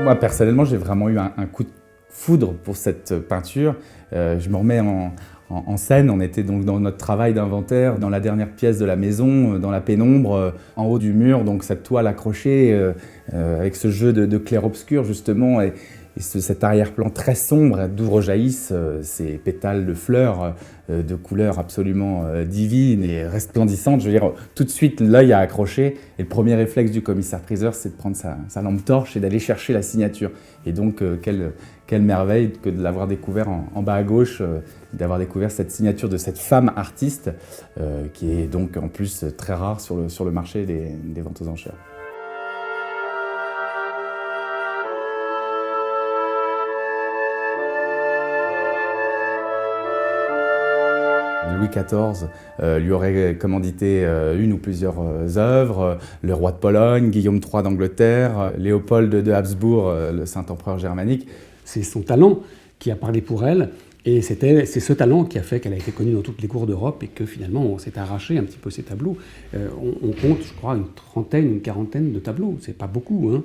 Moi, personnellement, j'ai vraiment eu un coup de foudre pour cette peinture. Je me remets en scène. On était donc dans notre travail d'inventaire, dans la dernière pièce de la maison, dans la pénombre, en haut du mur, donc cette toile accrochée, avec ce jeu de clair-obscur justement, et cet arrière-plan très sombre d'où rejaillissent ces pétales de fleurs de couleurs absolument divines et resplendissantes. Je veux dire, tout de suite, l'œil a accroché, et le premier réflexe du commissaire-priseur, c'est de prendre sa lampe torche et d'aller chercher la signature. Et donc, quelle merveille que de l'avoir découvert en bas à gauche, d'avoir découvert cette signature de cette femme artiste, qui est donc en plus très rare sur le marché des ventes aux enchères. Louis XIV lui aurait commandité une ou plusieurs œuvres, le roi de Pologne, Guillaume III d'Angleterre, Léopold de Habsbourg, le Saint-Empereur germanique. C'est son talent qui a parlé pour elle, et c'est ce talent qui a fait qu'elle a été connue dans toutes les cours d'Europe et que finalement on s'est arraché un petit peu ses tableaux. On compte, je crois, une quarantaine de tableaux, c'est pas beaucoup, hein.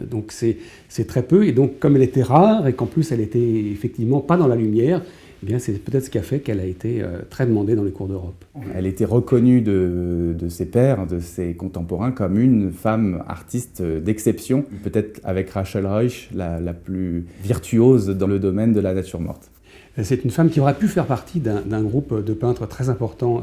Donc c'est très peu, et donc comme elle était rare et qu'en plus elle était effectivement pas dans la lumière, eh bien, c'est peut-être ce qui a fait qu'elle a été très demandée dans les cours d'Europe. Elle était reconnue de ses pairs, de ses contemporains, comme une femme artiste d'exception, peut-être avec Rachel Ruysch, la plus virtuose dans le domaine de la nature morte. C'est une femme qui aurait pu faire partie d'un groupe de peintres très important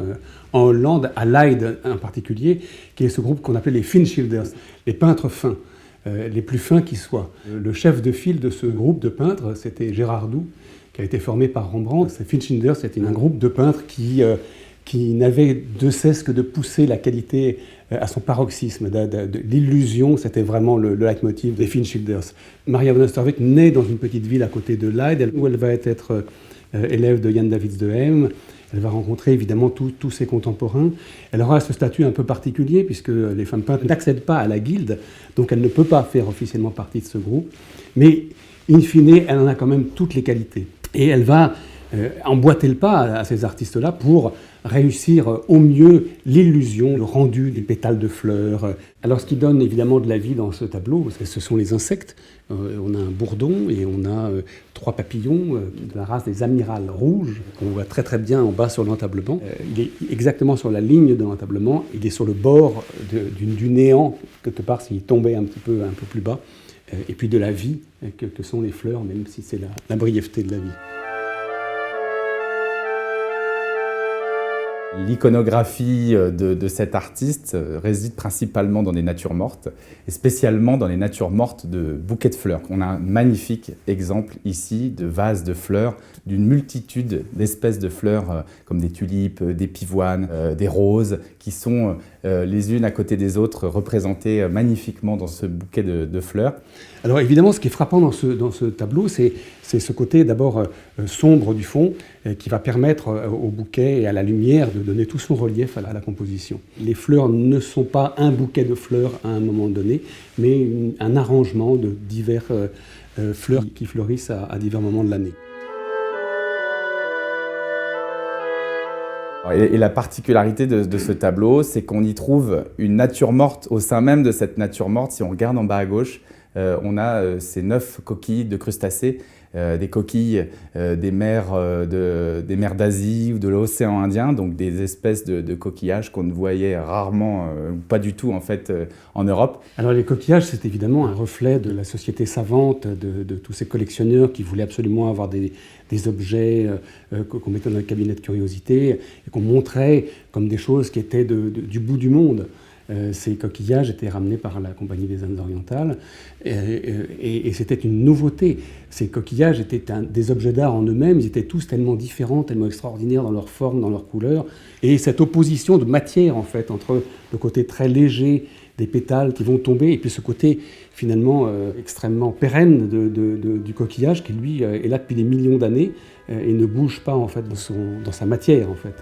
en Hollande, à Leyde en particulier, qui est ce groupe qu'on appelait les Finschilders, les peintres fins, les plus fins qui soient. Le chef de file de ce groupe de peintres, c'était Gérard Doux, qui a été formé par Rembrandt. Ces Finschilders, c'était un groupe de peintres qui n'avait de cesse que de pousser la qualité à son paroxysme. L'illusion, c'était vraiment le leitmotiv des Finschilders. Maria von Osterweg naît dans une petite ville à côté de Leyde, où elle va être élève de Jan Davids de Hem. Elle va rencontrer évidemment tous ses contemporains. Elle aura ce statut un peu particulier, puisque les femmes peintres n'accèdent pas à la guilde, donc elle ne peut pas faire officiellement partie de ce groupe. Mais, in fine, elle en a quand même toutes les qualités. Et elle va emboîter le pas à ces artistes-là pour réussir au mieux l'illusion, le rendu des pétales de fleurs. Alors ce qui donne évidemment de la vie dans ce tableau, ce sont les insectes. On a un bourdon et on a 3 papillons de la race des amirales rouges, qu'on voit très très bien en bas sur l'entablement. Il est exactement sur la ligne de l'entablement, il est sur le bord du néant, quelque part s'il tombait un peu plus bas. Et puis de la vie que sont les fleurs, même si c'est la brièveté de la vie. L'iconographie de cet artiste réside principalement dans des natures mortes, et spécialement dans les natures mortes de bouquets de fleurs. On a un magnifique exemple ici de vases de fleurs, d'une multitude d'espèces de fleurs, comme des tulipes, des pivoines, des roses, qui sont les unes à côté des autres, représentées magnifiquement dans ce bouquet de fleurs. Alors évidemment, ce qui est frappant dans ce tableau, c'est ce côté d'abord sombre du fond, qui va permettre au bouquet et à la lumière de donner tout son relief à la composition. Les fleurs ne sont pas un bouquet de fleurs à un moment donné, mais un arrangement de diverses fleurs qui fleurissent à divers moments de l'année. Et la particularité de ce tableau, c'est qu'on y trouve une nature morte au sein même de cette nature morte. Si on regarde en bas à gauche, on a ces 9 coquilles de crustacés, des coquilles des mers d'Asie ou de l'océan Indien, donc des espèces de coquillages qu'on ne voyait rarement, ou pas du tout en fait, en Europe. Alors les coquillages, c'est évidemment un reflet de la société savante, de tous ces collectionneurs qui voulaient absolument avoir des objets qu'on mettait dans le cabinet de curiosité et qu'on montrait comme des choses qui étaient du bout du monde. Ces coquillages étaient ramenés par la Compagnie des Indes orientales et c'était une nouveauté. Ces coquillages étaient des objets d'art en eux-mêmes, ils étaient tous tellement différents, tellement extraordinaires dans leur forme, dans leur couleur. Et cette opposition de matière, en fait, entre le côté très léger des pétales qui vont tomber et puis ce côté finalement extrêmement pérenne du coquillage qui, lui, est là depuis des millions d'années et ne bouge pas en fait, dans sa matière, en fait.